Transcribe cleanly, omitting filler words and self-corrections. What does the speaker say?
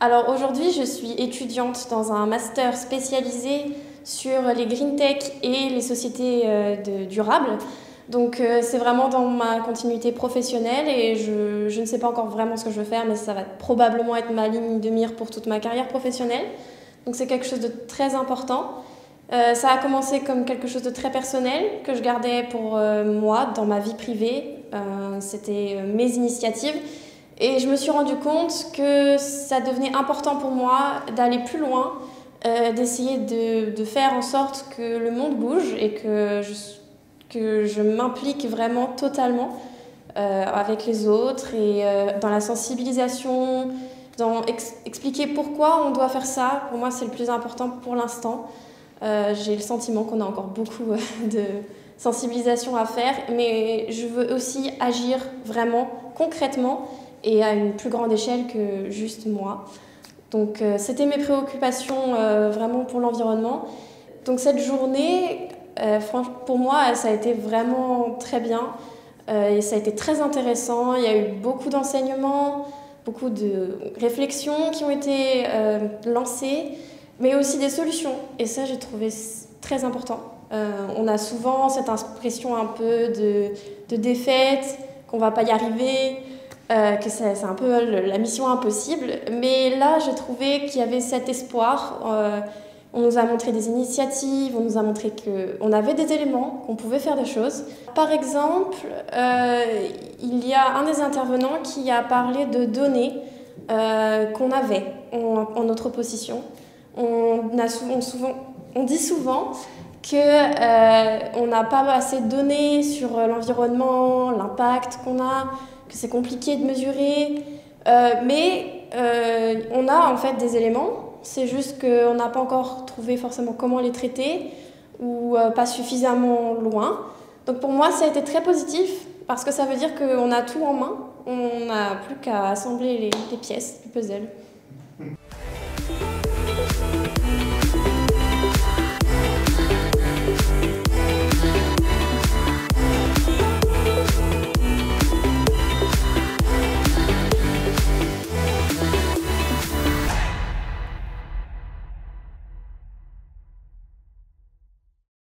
Alors aujourd'hui, je suis étudiante dans un master spécialisé sur les green tech et les sociétés durables. Donc c'est vraiment dans ma continuité professionnelle et je ne sais pas encore vraiment ce que je veux faire, mais ça va probablement être ma ligne de mire pour toute ma carrière professionnelle. Donc c'est quelque chose de très important. Ça a commencé comme quelque chose de très personnel que je gardais pour moi dans ma vie privée. C'était mes initiatives. Et je me suis rendu compte que ça devenait important pour moi d'aller plus loin, d'essayer de faire en sorte que le monde bouge et que je m'implique vraiment totalement avec les autres et dans la sensibilisation, dans expliquer pourquoi on doit faire ça. Pour moi, c'est le plus important pour l'instant. J'ai le sentiment qu'on a encore beaucoup de sensibilisation à faire, mais je veux aussi agir vraiment concrètement et à une plus grande échelle que juste moi. Donc c'était mes préoccupations vraiment pour l'environnement. Donc cette journée, pour moi, ça a été vraiment très bien et ça a été très intéressant. Il y a eu beaucoup d'enseignements, beaucoup de réflexions qui ont été lancées, mais aussi des solutions. Et ça, j'ai trouvé très important. On a souvent cette impression un peu de défaite, qu'on ne va pas y arriver, que c'est un peu la mission impossible. Mais là, j'ai trouvé qu'il y avait cet espoir. On nous a montré des initiatives, on nous a montré qu'on avait des éléments, qu'on pouvait faire des choses. Par exemple, il y a un des intervenants qui a parlé de données qu'on avait en notre possession. On dit souvent qu'on n'a pas assez de données sur l'environnement, l'impact qu'on a, que c'est compliqué de mesurer, mais on a en fait des éléments, c'est juste qu'on n'a pas encore trouvé forcément comment les traiter ou pas suffisamment loin. Donc pour moi, ça a été très positif parce que ça veut dire qu'on a tout en main, on n'a plus qu'à assembler les pièces du puzzle.